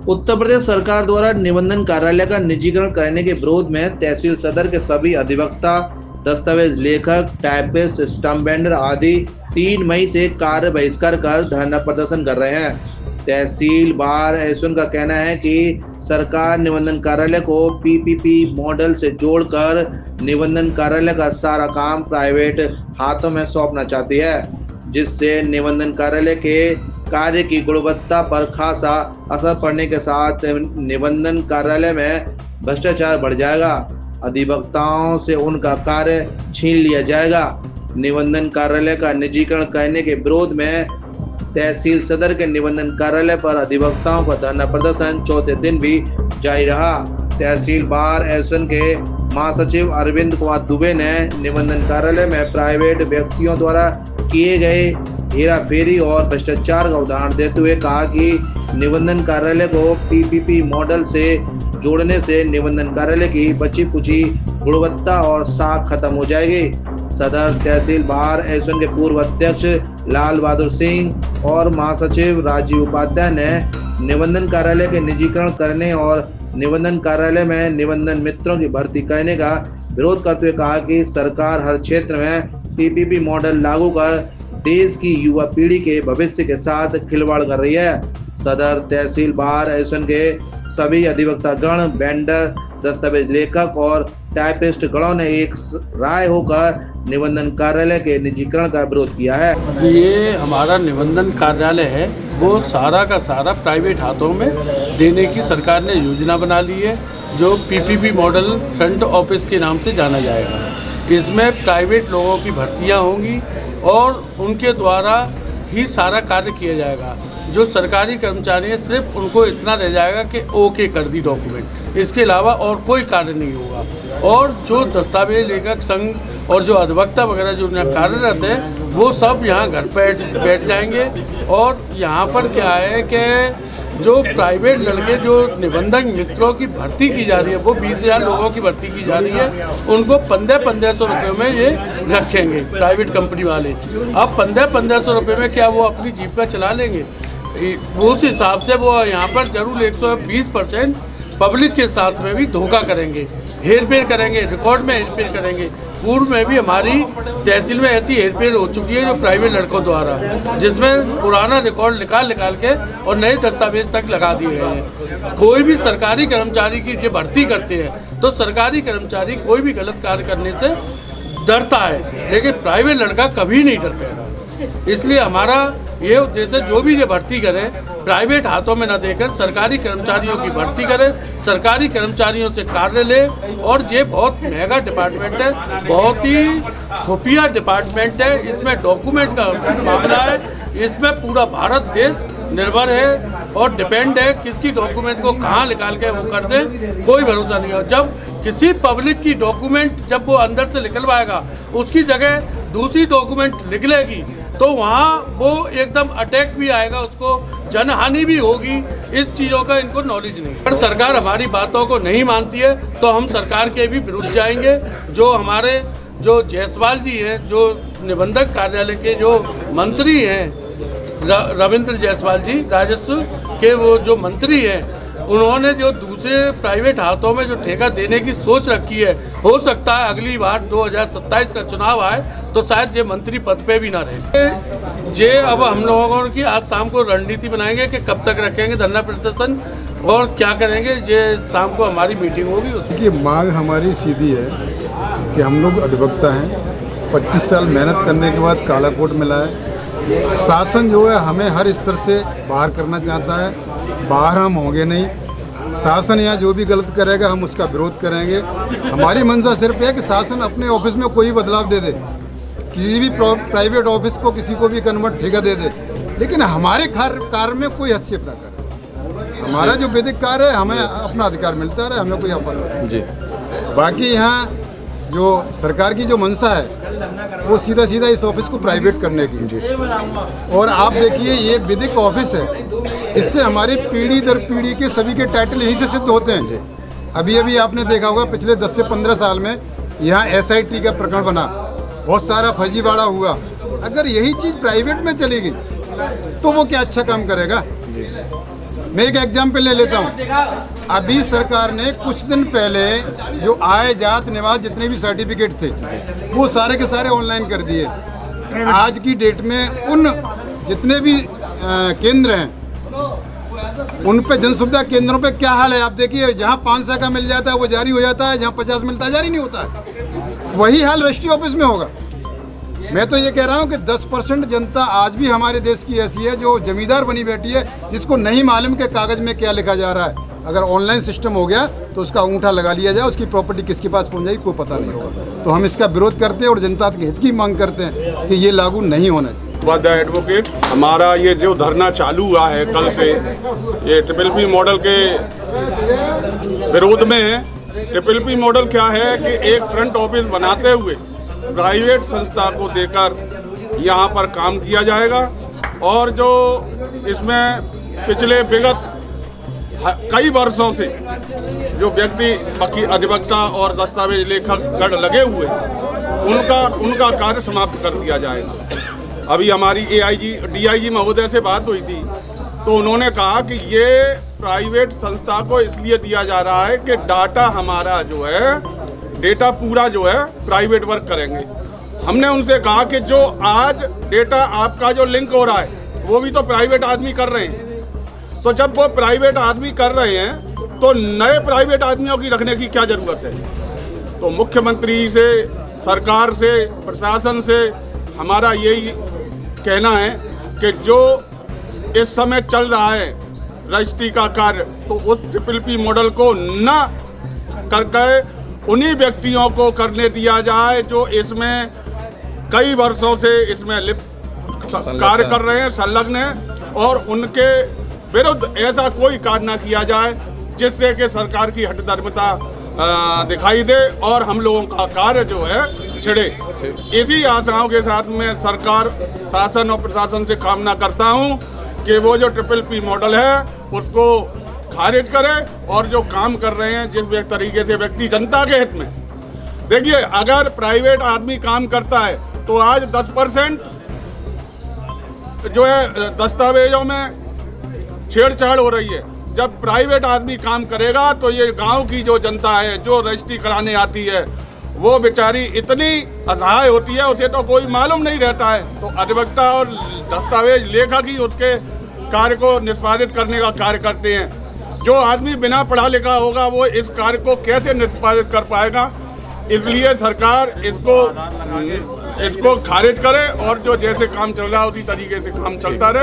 उत्तर प्रदेश सरकार द्वारा निबंधन कार्यालय का निजीकरण करने के विरोध में तहसील सदर के सभी अधिवक्ता, दस्तावेज लेखक, टाइपिस्ट, स्टाम्प वेंडर आदि 3 मई से कार्य बहिष्कार कर धरना प्रदर्शन कर रहे हैं। तहसील बार एसोसिएशन का कहना है कि सरकार निबंधन कार्यालय को पीपीपी मॉडल से जोड़कर निबंधन कार्यालय का सारा काम प्राइवेट हाथों में सौंपना चाहती है, जिससे निबंधन कार्यालय के कार्य की गुणवत्ता पर खासा असर पड़ने के साथ निबंधन कार्यालय में भ्रष्टाचार बढ़ जाएगा, अधिवक्ताओं से उनका कार्य छीन लिया जाएगा। निबंधन कार्यालय का निजीकरण करने के विरोध में तहसील सदर के निबंधन कार्यालय पर अधिवक्ताओं का धरना प्रदर्शन चौथे दिन भी जारी रहा। तहसील बार एसोसिएशन के महासचिव अरविंद कुमार दुबे ने निबंधन कार्यालय में प्राइवेट व्यक्तियों द्वारा किए गए हेराफेरी और भ्रष्टाचार का उदाहरण देते हुए कहा कि निबंधन कार्यालय को पीपीपी मॉडल से जोड़ने से निबंधन कार्यालय की बची कुची गुणवत्ता और साख खत्म हो जाएगी। सदर तहसील बार एसोसिएशन के पूर्व अध्यक्ष लाल बहादुर सिंह और महासचिव राजीव उपाध्याय ने निबंधन कार्यालय के निजीकरण करने और निबंधन कार्यालय में निबंधन मित्रों की भर्ती करने का विरोध करते हुए कहा कि सरकार हर क्षेत्र में पीपीपी मॉडल लागू कर देश की युवा पीढ़ी के भविष्य के साथ खिलवाड़ कर रही है। सदर तहसील बार एसोसिएशन के सभी अधिवक्ता गण, वेंडर, दस्तावेज लेखक और टाइपिस्ट गणों ने एक राय होकर निबंधन कार्यालय के निजीकरण का विरोध किया है। ये हमारा निबंधन कार्यालय है वो सारा का सारा प्राइवेट हाथों में देने की सरकार ने योजना बना ली है, जो पीपीपी मॉडल फ्रंट ऑफिस के नाम से जाना जाएगा। इसमें प्राइवेट लोगों की भर्तियां होंगी और उनके द्वारा ही सारा कार्य किया जाएगा। जो सरकारी कर्मचारी हैं सिर्फ उनको इतना रह जाएगा कि ओके कर दी डॉक्यूमेंट, इसके अलावा और कोई कार्य नहीं होगा। और जो दस्तावेज लेखक संघ और जो अधिवक्ता वगैरह जो यहाँ कार्यरत हैं वो सब यहाँ घर पर बैठ जाएंगे। और यहाँ पर क्या है कि जो प्राइवेट लड़के जो निबंधक मित्रों की भर्ती की जा रही है वो 20,000 लोगों की भर्ती की जा रही है, उनको 1500 रुपये में ये रखेंगे प्राइवेट कंपनी वाले। अब 1500 रुपये में क्या वो अपनी जीविका चला लेंगे? उस हिसाब से वो यहाँ पर जरूर 120% पब्लिक के साथ में भी धोखा करेंगे, हेरफेर करेंगे, रिकॉर्ड में हेरफेर करेंगे। पूर्व में भी हमारी तहसील में ऐसी हेरफेर हो चुकी है जो प्राइवेट लड़कों द्वारा, जिसमें पुराना रिकॉर्ड निकाल के और नए दस्तावेज तक लगा दिए गए हैं। कोई भी सरकारी कर्मचारी की जो भर्ती करते हैं तो सरकारी कर्मचारी कोई भी गलत कार्य करने से डरता है, लेकिन प्राइवेट लड़का कभी नहीं डरता। इसलिए हमारा ये उद्देश्य है जो भी ये भर्ती करें प्राइवेट हाथों में न देकर सरकारी कर्मचारियों की भर्ती करें, सरकारी कर्मचारियों से कार्य लें। और ये बहुत महंगा डिपार्टमेंट है, बहुत ही खुफिया डिपार्टमेंट है, इसमें डॉक्यूमेंट का मामला है, इसमें पूरा भारत देश निर्भर है और डिपेंड है किसकी डॉक्यूमेंट को कहाँ निकाल के वो कर दें, कोई भरोसा नहीं है। जब किसी पब्लिक की डॉक्यूमेंट जब वो अंदर से निकलवाएगा उसकी जगह दूसरी डॉक्यूमेंट निकलेगी तो वहाँ वो एकदम अटैक भी आएगा, उसको जनहानि भी होगी। इस चीज़ों का इनको नॉलेज नहीं है। पर सरकार हमारी बातों को नहीं मानती है तो हम सरकार के भी विरुद्ध जाएंगे। जो हमारे जो जायसवाल जी हैं, जो निबंधक कार्यालय के जो मंत्री हैं, रविंद्र जायसवाल जी राजस्व के वो जो मंत्री हैं, उन्होंने जो दूसरे प्राइवेट हाथों में जो ठेका देने की सोच रखी है, हो सकता है अगली बार 2027 का चुनाव आए तो शायद ये मंत्री पद पे भी ना रहे। ये अब हम लोगों की आज शाम को रणनीति बनाएंगे कि कब तक रखेंगे धरना प्रदर्शन और क्या करेंगे। ये शाम को हमारी मीटिंग होगी। उसकी मांग हमारी सीधी है कि हम लोग अधिवक्ता हैं, 25 साल मेहनत करने के बाद काला कोट मिला है। शासन जो है हमें हर स्तर से बाहर करना चाहता है, बाहर हम होंगे नहीं। शासन यहाँ जो भी गलत करेगा हम उसका विरोध करेंगे। हमारी मंशा सिर्फ है कि शासन अपने ऑफिस में कोई बदलाव दे दे, किसी भी प्राइवेट ऑफिस को किसी को भी कन्वर्ट ठेका दे दे, लेकिन हमारे कार्य में कोई हस्तक्षेप ना करे। हमारा जो वैदिक कार्य है हमें अपना अधिकार मिलता रहे, हमें कोई आपत्ति नहीं। बाकी यहाँ जो सरकार की जो मंशा है वो सीधा सीधा इस ऑफिस को प्राइवेट करने की। और आप देखिए ये विधिक ऑफिस है, इससे हमारी पीढ़ी दर पीढ़ी के सभी के टाइटल यहीं से सिद्ध होते हैं। अभी अभी आपने देखा होगा पिछले 10 से 15 साल में यहाँ SIT का प्रकरण बना, बहुत सारा फर्जीवाड़ा हुआ। अगर यही चीज़ प्राइवेट में चलेगी तो वो क्या अच्छा काम करेगा? मैं एक एग्जाम्पल ले लेता हूँ। अभी सरकार ने कुछ दिन पहले जो आय जात निवास जितने भी सर्टिफिकेट थे वो सारे के सारे ऑनलाइन कर दिए। आज की डेट में उन जितने भी केंद्र हैं उन पे जन सुविधा केंद्रों पे क्या हाल है आप देखिए। जहाँ 500 का मिल जाता है वो जारी हो जाता है, जहाँ 50 मिलता है जारी नहीं होता है। वही हाल रजिस्ट्री ऑफिस में होगा। मैं तो ये कह रहा हूँ कि 10% जनता आज भी हमारे देश की ऐसी है जो जमींदार बनी बैठी है, जिसको नहीं मालूम कि कागज़ में क्या लिखा जा रहा है। अगर ऑनलाइन सिस्टम हो गया तो उसका अंगूठा लगा लिया जाए, उसकी प्रॉपर्टी किसके पास पहुँच जाएगी कोई पता नहीं होगा। तो हम इसका विरोध करते हैं और जनता के हित की मांग करते हैं कि ये लागू नहीं होना चाहिए। उपाध्याय एडवोकेट, हमारा ये जो धरना चालू हुआ है कल से, ये PPP मॉडल के विरोध में है। PPP मॉडल क्या है कि एक फ्रंट ऑफिस बनाते हुए प्राइवेट संस्था को देकर यहाँ पर काम किया जाएगा और जो इसमें पिछले विगत कई वर्षों से जो व्यक्ति बाकी अधिवक्ता और दस्तावेज लेखक गण लगे हुए हैं उनका कार्य समाप्त कर दिया जाएगा। अभी हमारी DIG महोदय से बात हुई थी तो उन्होंने कहा कि ये प्राइवेट संस्था को इसलिए दिया जा रहा है कि डाटा हमारा जो है डेटा पूरा जो है प्राइवेट वर्क करेंगे। हमने उनसे कहा कि जो आज डेटा आपका जो लिंक हो रहा है वो भी तो प्राइवेट आदमी कर रहे हैं। तो जब वो प्राइवेट आदमी कर रहे हैं तो नए प्राइवेट आदमियों की रखने की क्या ज़रूरत है। तो मुख्यमंत्री से, सरकार से, प्रशासन से हमारा यही कहना है कि जो इस समय चल रहा है रजिस्ट्री का कार्य, तो उस PPP मॉडल को न करके उन्हीं व्यक्तियों को करने दिया जाए जो इसमें कई वर्षों से इसमें कार्य कर रहे हैं, संलग्न हैं, और उनके विरुद्ध ऐसा कोई कार्य न किया जाए जिससे कि सरकार की हठधर्मिता दिखाई दे और हम लोगों का कार्य जो है छिड़े। इसी आशाओं के साथ मैं सरकार, शासन और प्रशासन से कामना करता हूं कि वो जो PPP मॉडल है उसको खारिज करे और जो काम कर रहे हैं जिस तरीके से व्यक्ति जनता के हित में, देखिए अगर प्राइवेट आदमी काम करता है तो आज 10% जो है दस्तावेजों में छेड़छाड़ हो रही है। जब प्राइवेट आदमी काम करेगा तो ये गांव की जो जनता है जो रजिस्ट्री कराने आती है वो बेचारी इतनी असहाय होती है, उसे तो कोई मालूम नहीं रहता है। तो अधिवक्ता और दस्तावेज लेखक ही उसके कार्य को निष्पादित करने का कार्य करते हैं। जो आदमी बिना पढ़ा लिखा होगा वो इस कार्य को कैसे निष्पादित कर पाएगा। इसलिए सरकार इसको खारिज करे और जो जैसे काम चल रहा है उसी तरीके से काम चलता रहे।